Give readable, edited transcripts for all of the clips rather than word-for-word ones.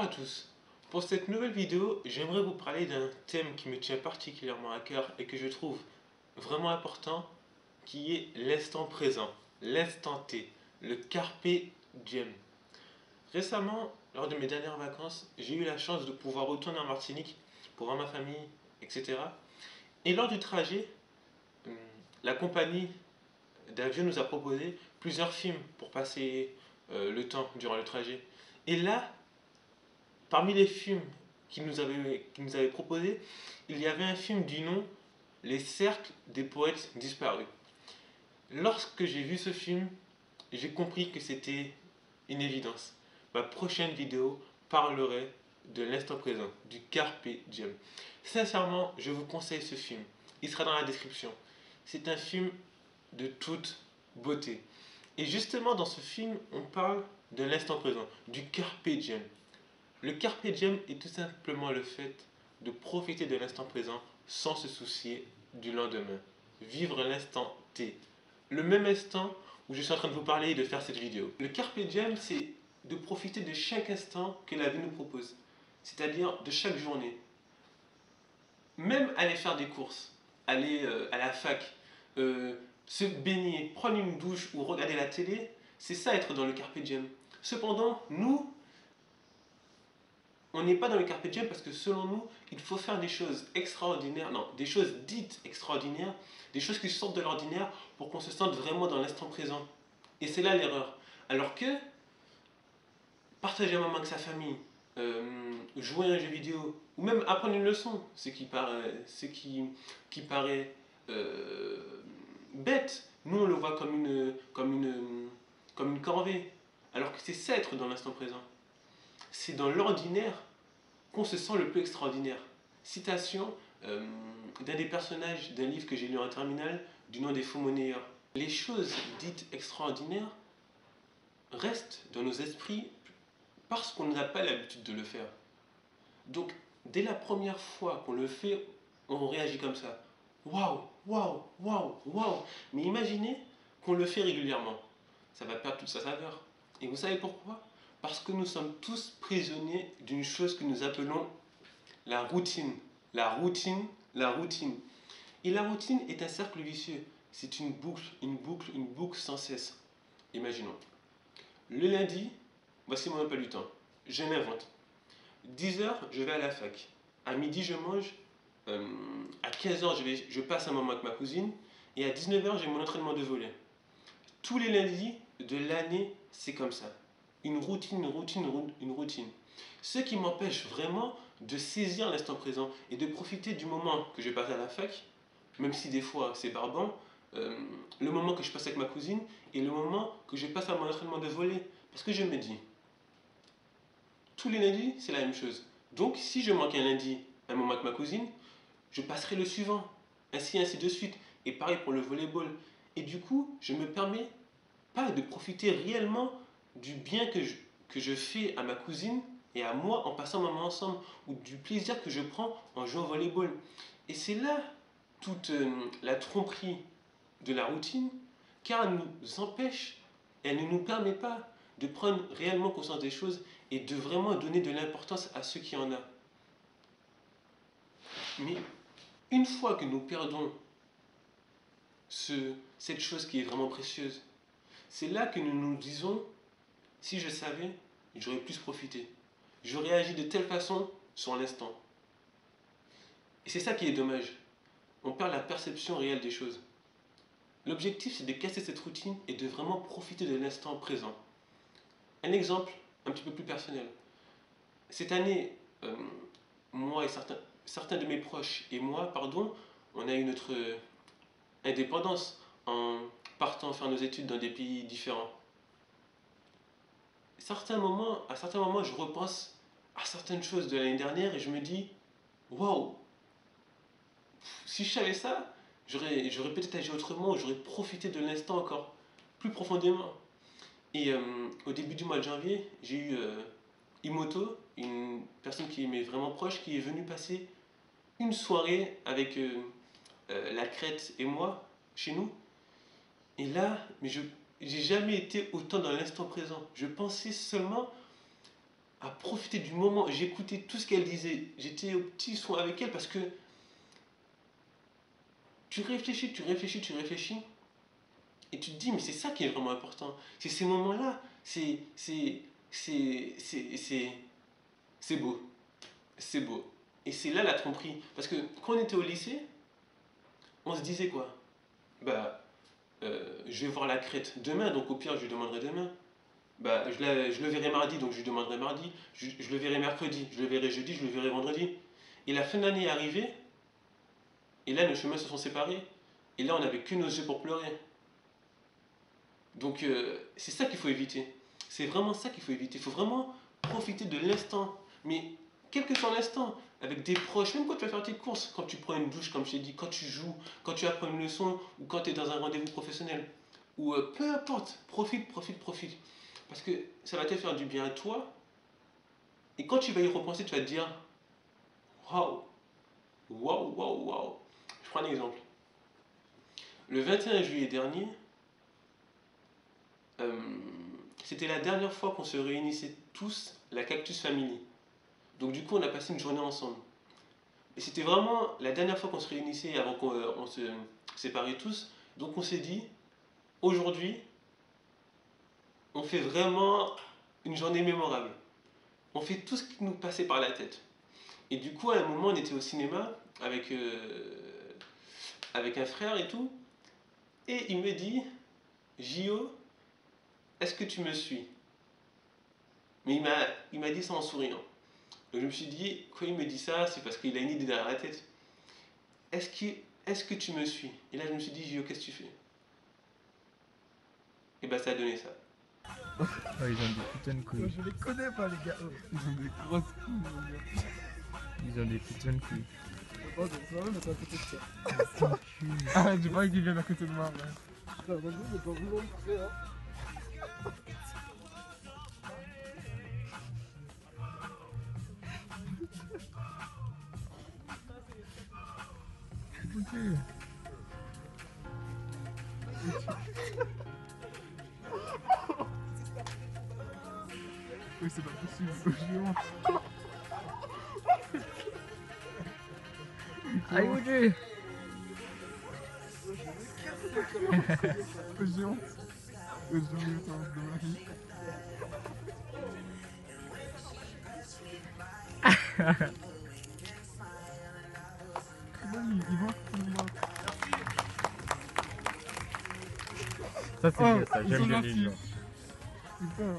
tous, pour cette nouvelle vidéo, j'aimerais vous parler d'un thème qui me tient particulièrement à cœur et que je trouve vraiment important, qui est l'instant présent, l'instant T, le carpe diem. Récemment, lors de mes dernières vacances, j'ai eu la chance de pouvoir retourner en Martinique pour voir ma famille, etc. Et lors du trajet, hum, la compagnie d'avion nous a proposé plusieurs films pour passer le temps durant le trajet. Et là, parmi les films qu'ils nous avaient proposés, il y avait un film du nom Les cercles des poètes disparus. Lorsque j'ai vu ce film, j'ai compris que c'était une évidence. Ma prochaine vidéo parlerait de l'instant présent, du carpe diem. Sincèrement, je vous conseille ce film. Il sera dans la description. C'est un film de toute beauté. Et justement, dans ce film, on parle de l'instant présent, du carpe diem. Le carpe diem est tout simplement le fait de profiter de l'instant présent sans se soucier du lendemain. Vivre l'instant T. Le même instant où je suis en train de vous parler et de faire cette vidéo. Le carpe diem, c'est de profiter de chaque instant que la vie nous propose. C'est-à-dire de chaque journée. Même aller faire des courses, aller à la fac, se baigner, prendre une douche ou regarder la télé, c'est ça être dans le carpe diem. Cependant, nous, on n'est pas dans le carpe diem parce que selon nous, il faut faire des choses extraordinaires, non, des choses dites extraordinaires, des choses qui sortent de l'ordinaire pour qu'on se sente vraiment dans l'instant présent. Et c'est là l'erreur. Alors que partager un moment avec sa famille, jouer à un jeu vidéo, ou même apprendre une leçon, ce qui paraît bête, nous on le voit comme une corvée. Alors que c'est ça être dans l'instant présent. C'est dans l'ordinaire qu'on se sent le plus extraordinaire. Citation d'un des personnages d'un livre que j'ai lu en terminale du nom des faux monnayeurs. Les choses dites extraordinaires restent dans nos esprits parce qu'on n'a pas l'habitude de le faire. Donc, dès la première fois qu'on le fait, on réagit comme ça. Waouh, waouh, waouh, waouh. Mais imaginez qu'on le fait régulièrement. Ça va perdre toute sa saveur. Et vous savez pourquoi? Parce que nous sommes tous prisonniers d'une chose que nous appelons la routine. La routine, la routine. Et la routine est un cercle vicieux. C'est une boucle, une boucle, une boucle sans cesse. Imaginons. Le lundi, voici mon emploi du temps. Je m'invente. 10h, je vais à la fac. À midi, je mange. À 15h, je passe un moment avec ma cousine. Et à 19h, j'ai mon entraînement de volley. Tous les lundis de l'année, c'est comme ça. Une routine, une routine, une routine. Ce qui m'empêche vraiment de saisir l'instant présent et de profiter du moment que je passe à la fac, même si des fois c'est barbant, le moment que je passe avec ma cousine et le moment que je passe à mon entraînement de volley. Parce que je me dis, tous les lundis, c'est la même chose. Donc, si je manque un lundi, un moment avec ma cousine, je passerai le suivant. Ainsi de suite. Et pareil pour le volleyball. Et du coup, je me permets pas de profiter réellement du bien que je fais à ma cousine et à moi en passant un moment ensemble, ou du plaisir que je prends en jouant au volleyball. Et c'est là toute la tromperie de la routine, car elle nous empêche, elle ne nous permet pas de prendre réellement conscience des choses et de vraiment donner de l'importance à ce qui en a. Mais une fois que nous perdons cette chose qui est vraiment précieuse, c'est là que nous nous disons, si je savais, j'aurais plus profité. J'aurais agi de telle façon sur l'instant. Et c'est ça qui est dommage. On perd la perception réelle des choses. L'objectif, c'est de casser cette routine et de vraiment profiter de l'instant présent. Un exemple un petit peu plus personnel. Cette année, moi et certains de mes proches et moi, pardon, on a eu notre indépendance en partant faire nos études dans des pays différents. À certains moments, je repense à certaines choses de l'année dernière et je me dis, waouh, si je savais ça, j'aurais peut-être agi autrement, j'aurais profité de l'instant encore plus profondément. Et au début du mois de janvier, j'ai eu Imoto, une personne qui m'est vraiment proche, qui est venue passer une soirée avec la Crète et moi, chez nous. Et là, mais j'ai jamais été autant dans l'instant présent. Je pensais seulement à profiter du moment. J'écoutais tout ce qu'elle disait. J'étais au petit soin avec elle parce que tu réfléchis, tu réfléchis, tu réfléchis. Et tu te dis, mais c'est ça qui est vraiment important. C'est ces moments-là. C'est c'est beau. C'est beau. Et c'est là la tromperie. Parce que quand on était au lycée, on se disait quoi? Bah, je vais voir la crête demain, donc au pire, je lui demanderai demain. Bah, je le verrai mardi, donc je lui demanderai mardi. Je le verrai mercredi, je le verrai jeudi, je le verrai vendredi. Et la fin de l'année est arrivée, et là, nos chemins se sont séparés. Et là, on n'avait que nos yeux pour pleurer. Donc, c'est ça qu'il faut éviter. C'est vraiment ça qu'il faut éviter. Il faut vraiment profiter de l'instant. Mais quel que soit l'instant, avec des proches, même quand tu vas faire tes courses, quand tu prends une douche, comme je t'ai dit, quand tu joues, quand tu apprends une leçon, ou quand tu es dans un rendez-vous professionnel, ou peu importe, profite, profite, profite. Parce que ça va te faire du bien à toi. Et quand tu vas y repenser, tu vas te dire, waouh, waouh, waouh, waouh. Je prends un exemple. Le 21 juillet dernier, euh, c'était la dernière fois qu'on se réunissait tous, la Cactus Family. Donc du coup, on a passé une journée ensemble. Et c'était vraiment la dernière fois qu'on se réunissait avant qu'on se séparait tous. Donc on s'est dit, aujourd'hui, on fait vraiment une journée mémorable. On fait tout ce qui nous passait par la tête. Et du coup, à un moment, on était au cinéma avec un frère et tout. Et il me dit, Gio, est-ce que tu me suis? Mais il m'a dit ça en souriant. Donc je me suis dit, quand il me dit ça, c'est parce qu'il a une idée derrière la tête. Est-ce que, est-ce que tu me suis? Et là, je me suis dit, Gio, qu'est-ce que tu fais? Et bah, ça a donné ça. Oh, ils ont des putains de couilles. Je les connais pas, les gars. Ils ont des grosses couilles, mon gars. Ils ont des putains de couilles. Je pense que c'est vrai, mais c'est à côté de ça. Ah, j'ai pas qu'ils viennent à côté de moi. Putain, vas-y, mais quand vous l'en hein. Ok. Oui, c'est pas possible, j'ai honte. Aïe, ok. J'ai honte. J'ai jamais eu ça de ma vie. Ils vont moi. Ça c'est bien ça, j'aime bien les gens. Putain.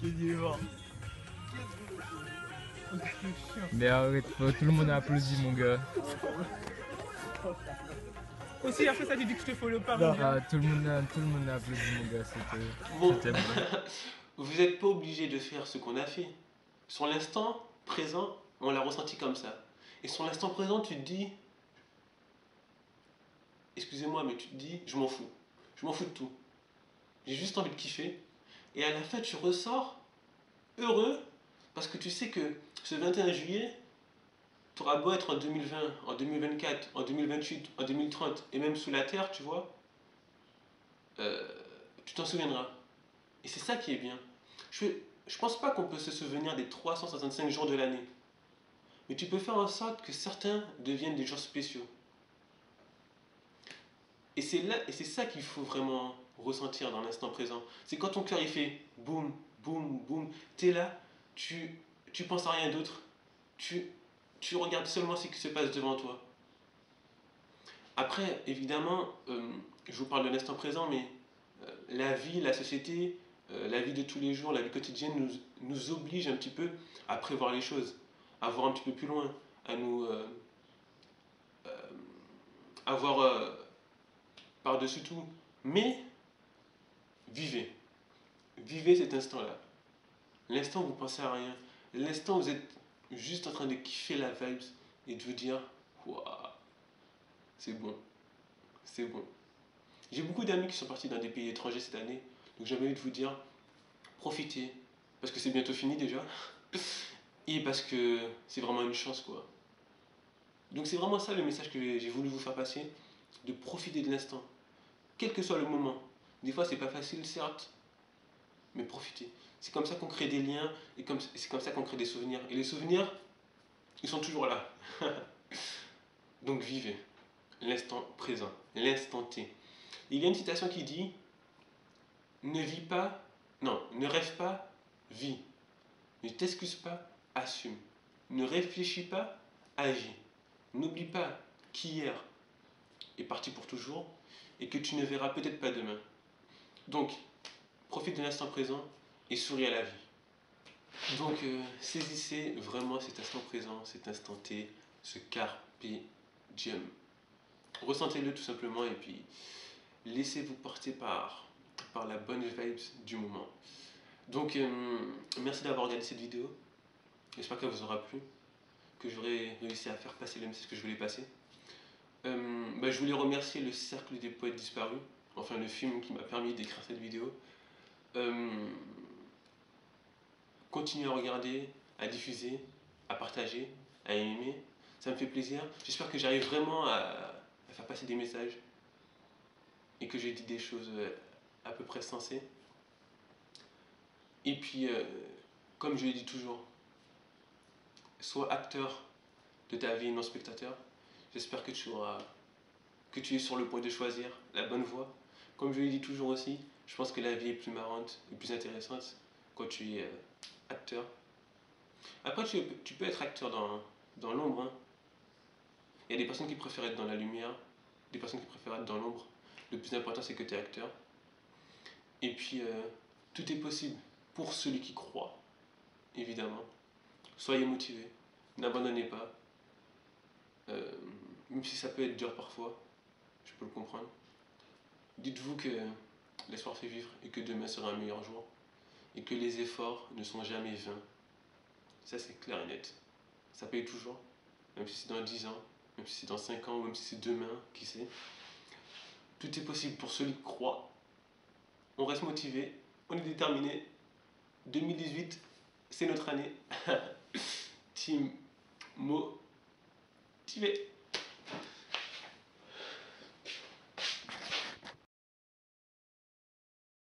Qui est mort. Mais arrête, tout le monde a applaudi mon gars. Aussi, après ça, tu dis que je te follow pas. Ah, tout le monde a applaudi mon gars, Bon, c'était bon. vous n'êtes pas obligé de faire ce qu'on a fait. Sur l'instant présent, on l'a ressenti comme ça. Et sur l'instant présent, tu te dis, excusez-moi, mais tu te dis, je m'en fous. Je m'en fous de tout. J'ai juste envie de kiffer. Et à la fin, tu ressors heureux parce que tu sais que ce 21 juillet, tu auras beau être en 2020, en 2024, en 2028, en 2030 et même sous la terre, tu vois, tu t'en souviendras. Et c'est ça qui est bien. Je pense pas qu'on peut se souvenir des 365 jours de l'année. Mais tu peux faire en sorte que certains deviennent des jours spéciaux. Et c'est là, et c'est ça qu'il faut vraiment ressentir dans l'instant présent. C'est quand ton cœur il fait boum, boum, boum. Tu es là, tu penses à rien d'autre. Tu regardes seulement ce qui se passe devant toi. Après, évidemment, je vous parle de l'instant présent, mais la vie, la société, la vie de tous les jours, la vie quotidienne nous oblige un petit peu à prévoir les choses, à voir un petit peu plus loin, à nous à voir par-dessus tout. Mais vivez. Vivez cet instant-là. L'instant où vous pensez à rien. L'instant où vous êtes juste en train de kiffer la vibe et de vous dire waouh, c'est bon. C'est bon. J'ai beaucoup d'amis qui sont partis dans des pays étrangers cette année. Donc j'avais envie de vous dire profitez. Parce que c'est bientôt fini déjà. Et parce que c'est vraiment une chance quoi. Donc c'est vraiment ça le message que j'ai voulu vous faire passer. de profiter de l'instant, quel que soit le moment. Des fois, c'est pas facile, certes, mais profitez. C'est comme ça qu'on crée des liens et c'est comme ça qu'on crée des souvenirs. Et les souvenirs, ils sont toujours là. Donc vivez l'instant présent, l'instant T. Il y a une citation qui dit ne vis pas, non, ne rêve pas, vis. Ne t'excuse pas, assume. Ne réfléchis pas, agis. N'oublie pas qu'hier est parti pour toujours et que tu ne verras peut-être pas demain. Donc, profite de l'instant présent et souris à la vie. Donc, saisissez vraiment cet instant présent, cet instant T, ce carpe diem. Ressentez-le tout simplement et puis laissez-vous porter par la bonne vibe du moment. Donc, merci d'avoir regardé cette vidéo. J'espère qu'elle vous aura plu, que j'aurai réussi à faire passer le message que je voulais passer. Je voulais remercier le Cercle des Poètes Disparus, enfin le film qui m'a permis d'écrire cette vidéo. Continuez à regarder, à diffuser, à partager, à aimer, ça me fait plaisir. J'espère que j'arrive vraiment à faire passer des messages et que j'ai dit des choses à peu près sensées. Et puis, comme je le dis toujours, sois acteur de ta vie, non spectateur. J'espère que tu es sur le point de choisir la bonne voie. Comme je le dis toujours aussi, je pense que la vie est plus marrante et plus intéressante quand tu es acteur. Après, tu peux être acteur dans l'ombre. Hein. Il y a des personnes qui préfèrent être dans la lumière, des personnes qui préfèrent être dans l'ombre. Le plus important, c'est que tu es acteur. Et puis, tout est possible pour celui qui croit, évidemment. Soyez motivés, n'abandonnez pas. Même si ça peut être dur parfois, je peux le comprendre. Dites-vous que l'espoir fait vivre et que demain sera un meilleur jour. Et que les efforts ne sont jamais vains. Ça, c'est clair et net. Ça paye toujours, même si c'est dans 10 ans, même si c'est dans 5 ans, ou même si c'est demain, qui sait. Tout est possible pour celui qui croit. On reste motivé, on est déterminé. 2018, c'est notre année. Team motivé.